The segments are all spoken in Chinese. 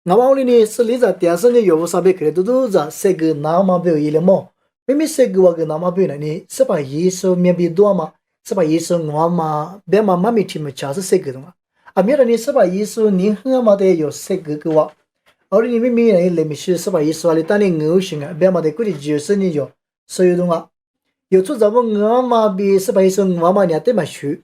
我往里呢是里在电视呢有不啥别看的都在这个那么表演了么？明明这个我跟那么表演呢，是把耶稣面比多嘛？是把耶稣我嘛，别嘛妈咪听么讲是这个的嘛？啊，明了呢是把耶稣你很嘛的有这个个哇？而你明明呢来没是是把耶稣啊，你当你偶像啊，别嘛的估计就是你有所有的话，有做咱们我嘛比是把耶稣我嘛呢对嘛学，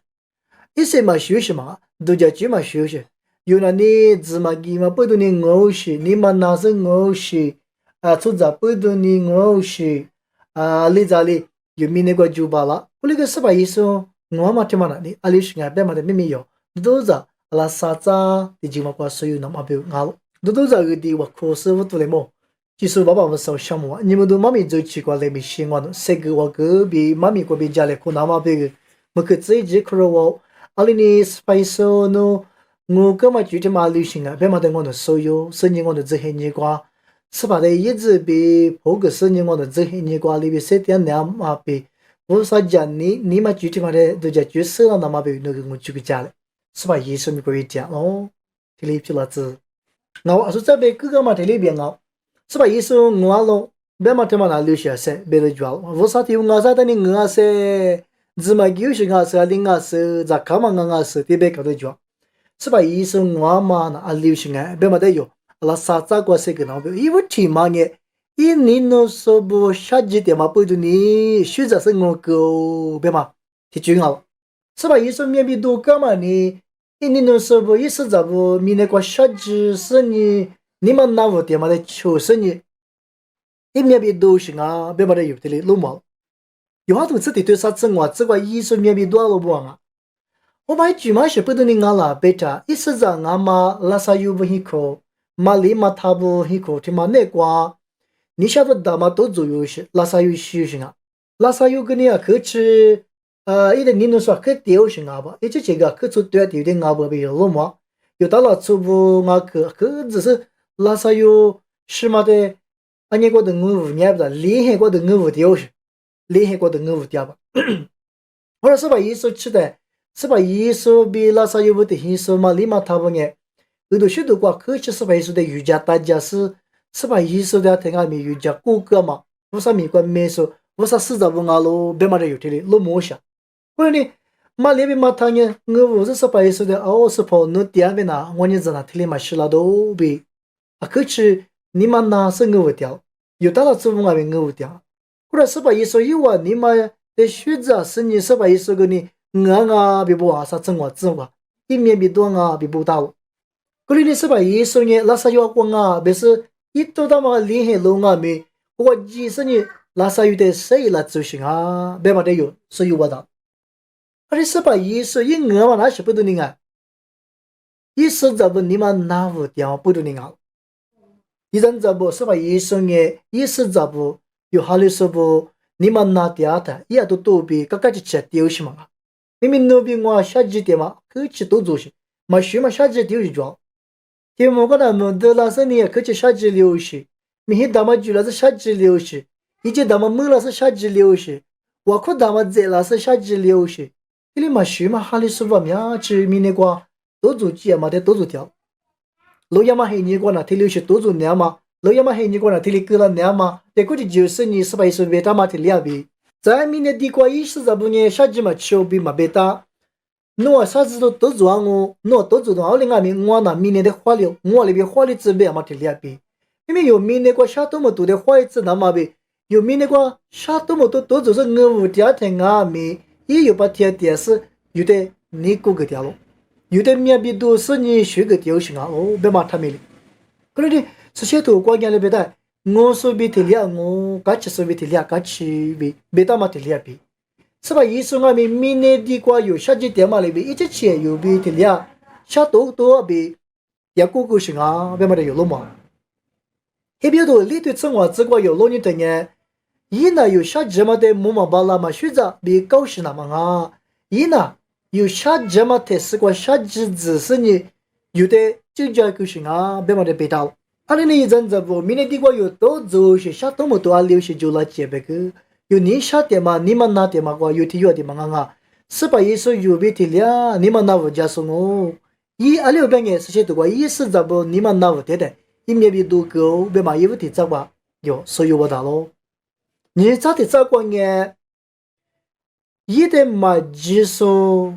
一些嘛学什么，都叫就嘛学些。有那你芝麻鸡嘛，不多你偶是，你嘛那是偶是，啊，出杂不多你偶是，啊，你咋哩有米那个酒吧了？我那个是把意思，我嘛听嘛那里，阿里是俺别嘛的秘密有，都是阿拉啥子的就嘛过所有那么表俺，都是个的我可是我做的么？其实爸爸我少项目啊，你们都妈咪走奇怪来没习惯的，谁个我隔壁妈咪隔壁家里可那么别个，我可自己可我，阿里你是把意思喏。我干嘛具体嘛旅行啊？别嘛的我的所有，生意我的这些年瓜，是把的一直比破个生意我的这些年瓜里边7.2嘛比，我说讲你嘛具体嘛的都叫就收了那么比那个我就个家了，是吧？医生没可以讲哦，这里皮老子，我说这边各个嘛这里边啊，是吧？医生我了，别嘛他妈那留下噻，别的叫我啥地方我啥的你我噻，怎么就是我噻，你我噻，咋看嘛我噻，这边搞的叫。是把医生我嘛那啊流行哎，别嘛得有，阿拉啥子过些个那边，因为天嘛耶，一年no说不下几点嘛，不就你选择是我狗别嘛，挺重要。是把医生面比多干嘛呢？一年no说不一时咋不，明年过下几是你们那屋点嘛的求生呢？一面比多行啊，别嘛得有的嘞，老毛。有好多次的对啥子我这个医生面比多了不啊？我买句嘛是不得你俺啦，贝塔，一时在俺妈拉萨有不一口，马里马他不一口，他妈那瓜，你晓得大嘛都做游戏，拉萨有戏型啊，拉萨有个你啊去吃，一点你能说去丢型啊不，一直这个去做对丢的啊不别有嘛，有到了初步啊去只是拉萨有什么的，俺家过的我五年不的，厉害过的我五丢是，厉害过的我五丢吧，我说是把意思吃的。是把耶稣比拉萨有不的耶稣嘛，立马他不呢？有的许多瓜科学是把耶稣的瑜伽大家是把耶稣的天下面瑜伽谷歌嘛，为啥美国没说？为啥四十五阿罗别嘛的有的嘞，老模下。或者呢，马里边嘛他呢，我是把耶稣的哦是跑那点边呐，我呢在那天里嘛是拉都比啊，可是你嘛那是我掉，有到了之后我边我掉，或者是把耶稣有啊，你嘛的选择是你是把耶稣个呢？我比不啊啥正我正我，一面比多啊比不到。这里的是把一说呢，拉萨有光啊，别是一到他妈厉害龙啊没，我几十年拉萨有的谁来执行啊？别嘛的有，是有我的。而且是把一说一我嘛那是不得你啊，一时怎么你们拿不掉不得你啊？一人怎么是把一说呢？一时怎么有哈里说不？你们拿掉的，也都多比刚刚就吃丢什么啊？明明那边我下几点嘛，去吃都做些，嘛学嘛下几丢一桩。天么个那么的那些年去吃下几流些，明天他们煮了是下几流些，以前他们焖了是下几流些，我看他们在了是下几流些。这里嘛学嘛哈里说不面吃明天瓜多做几嘛的多做掉。老爷嘛黑你瓜那天流些多做娘嘛，老爷嘛黑你瓜那天里割了娘嘛，这估计就是你是把是为他妈的两边。在明年地瓜2015年夏季嘛，秋比嘛别大，我啥子都做我，我都做到2020我那明年的花了，我那边花的资本嘛的两边，因为有明年个下多么多的花子那么呗，有明年个下多么多都就是我屋家庭啊没，也有把天电视有的你过个掉了，有的面比都是你学个掉行啊，哦别嘛他没了，可能的这些都关键了别的。我说比提了，我嘎起说比提了，嘎起比别大嘛提了比，是吧？意思我们明年的瓜有下几点嘛里边一直钱有比提了，下多比也过过行啊，别嘛的有了嘛。那边头里头生活这个有了你的呢，一呢有下几嘛的木嘛巴拉嘛选择比高兴了嘛啊，一呢有下几嘛的是个下几只是你有的就叫高兴啊，别嘛的别到。阿里呢一阵子不，明年地瓜有多做些下多么多啊，留些就来接别个，有你下点嘛，你们拿点嘛个，有体有点嘛啊，是把意思有别体了，你们拿我家送哦，一阿六半年是些多个，一是怎不你们拿我点的，一面比多高，别嘛衣服的早吧，哟，所以我打咯。你咋的早过呢？一点嘛技术，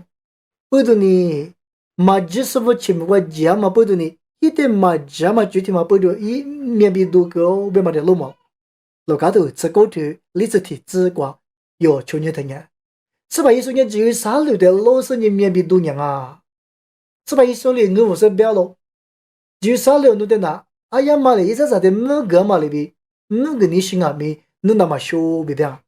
不懂你，嘛技术不起不讲嘛不懂你，一点嘛讲嘛具体嘛不懂，一面比多高，别嘛的路嘛。老家头只搞头理子体之瓜，哟，求你听呀！是吧？一说你只有三六的老师你面比多年啊，是吧？一说你我是表了，只有三六弄的那，哎呀妈嘞，一直在的某个嘛里边，某个你心啊没，弄那么小别的。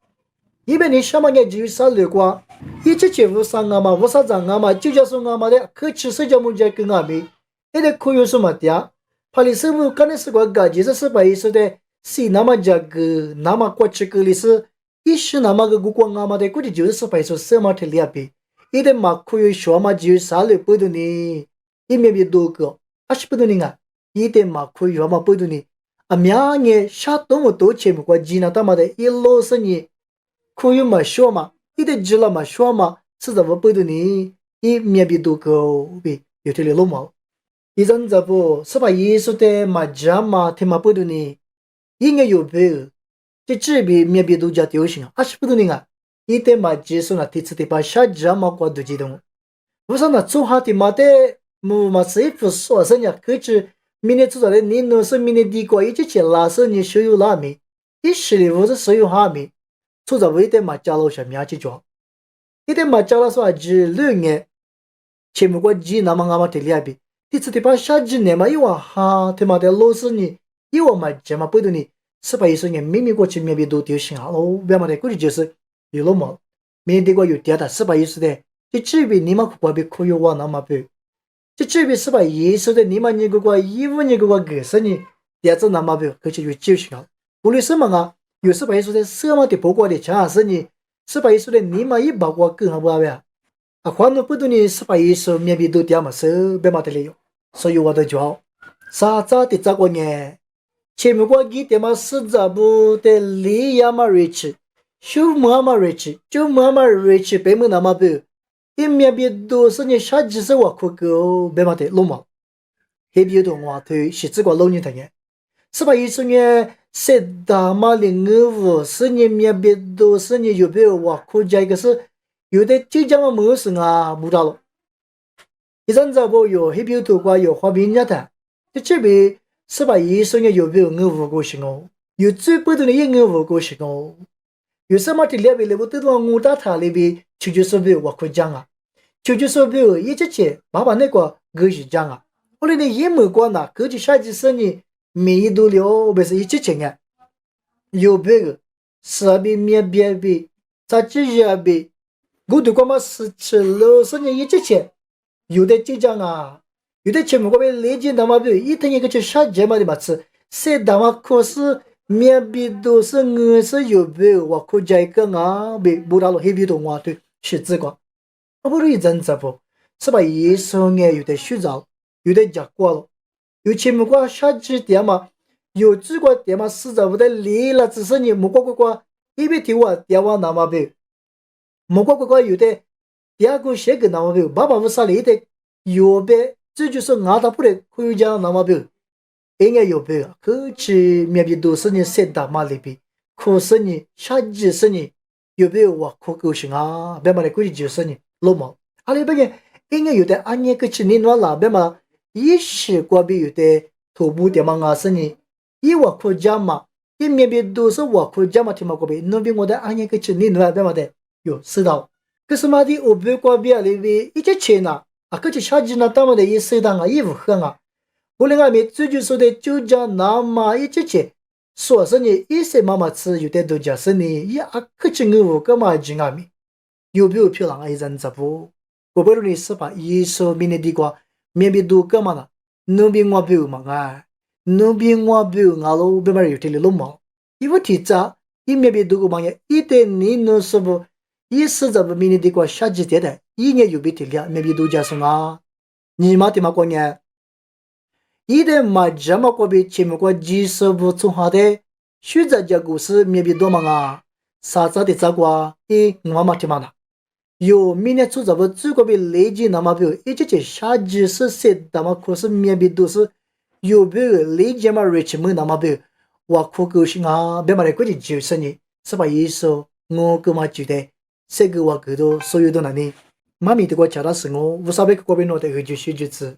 一般你什么年只有三六瓜，一直去五三啊嘛，五三张啊嘛，就叫送啊嘛的，可吃社交木家跟啊没，那个可有什么的？怕你师傅干的是个个，就是是把意思的。是那么这个那么过去个历史，一时那么个古光啊嘛的，估计就是白说什么的两边，一点嘛可以说嘛就啥了不懂呢，一面比多个，还是不懂呢啊，一点嘛可以说嘛不懂呢，啊明年啥多么多钱不过济呢，他妈的一老十年可以嘛说嘛，一点济了嘛说嘛，是怎么不懂呢？一面比多个呗，有点老毛，一阵子不是把艺术的嘛讲嘛，他妈不懂呢。应该有别，这边面别都叫丢心啊，还是不懂啊？一点嘛接受那第次的把下家嘛过度激动，不是那做好的嘛的，木嘛师傅说是呀，可是明年做出来你弄是明年地过一直去拉是你手有拉没，一时的我是手有哈没，做着为的嘛家老下面去做，一点嘛家老说只2年，前不过几那么俺们这里边，第次的把下几年嘛又哈他妈的老是你。一我嘛这么不懂你，是把一说人明明过去面别都丢心啊喽，别嘛的估计就是有了嘛，面对过有点的，是把意思的，这边你们可别可以往那么背，这边是把意思的，你们你个15年个个是你，点子那么背，可是有就行了，无论什么啊，有是把意思的，什么的不过的强是你，是把意思的，你们一把过更好不好呀？啊，换了不懂你是把意思面别都点嘛是别嘛的理由，所以我的叫啥咋的咋个呢？前面过几天嘛，是咋不的离呀嘛瑞奇，修么嘛瑞奇，就么嘛瑞奇，别么那么不，一面别都是你下几十万块够，别嘛的弄嘛，还别动话头是这个老年的人，是吧？意思呢，是大嘛的5是你面别都是你有别话可加一个是有的就讲嘛没事啊，不着了，一阵子不有还别头瓜有花边家的，就这边。是吧？医生也有没有5个星哦？有最不多的也5个星哦。有什么的两边来我都往我打他那边求别我可讲啊，求别一直去爸爸那个歌是讲啊，我那也没管呐，估计下几十年没多了，不是一直去啊。有别个是边面边边，咋几下边，我都管嘛是吃60年一直去，有的就讲啊。有的节目我们理解那么对，一天一个就啥节目的嘛吃，谁他妈可是面壁都是我是有别我可加一个啊，别不到了黑皮动画对，是这个，我不是一阵子不，是吧？一手眼有的虚造，有的假过了，有节目过啥几点嘛，有几个点嘛，实在不得离了，只是你没过，一边听我电话那么别，没过有的第二个写个那么别，爸爸不啥里的有别。这就是俺他不得可以讲那么别，应该有别啊。可是面壁都是你3大马里边，可是你下几十年有别我可高兴啊！别嘛的估计就是你老毛，阿里边应该有的安年个去年那那边嘛，一时过边有的头部的嘛啊是你，一我可讲嘛，一面壁都是我可讲嘛，听嘛过边，那边我的安年个去年那边嘛的有知道，可是嘛的我别过边里边一直钱呐。啊，可是下几那他们的一适当啊，衣服很啊，我另外面最就说的就讲那么一直去，说是你一些妈妈吃有点多家是你也可是我干嘛进啊面，有没有漂亮啊一人这不？我不如你是把一手面的地瓜面边多干嘛呢？那边我不嘛啊，那边我不啊喽，别嘛有点了嘛，因为提早一面边多个嘛也一点你能说不？一时这不面的地瓜下几天的。1年有别的了，没别都加上啊！你妈的嘛过年，一旦嘛这么过别前面过几十部从好的，选择这故事没别多嘛啊！啥子的咋过？我妈的嘛的，有明年出这不最过别累计那么别，一直在下几十岁，那么可是没别都是有别理解嘛，rich 么那么别，我可够是啊，别嘛来过去就是你，是吧？耶稣我个嘛觉得，这个我个都所有的那里，妈咪的我叫他是我，无啥别个边弄的个就是句子。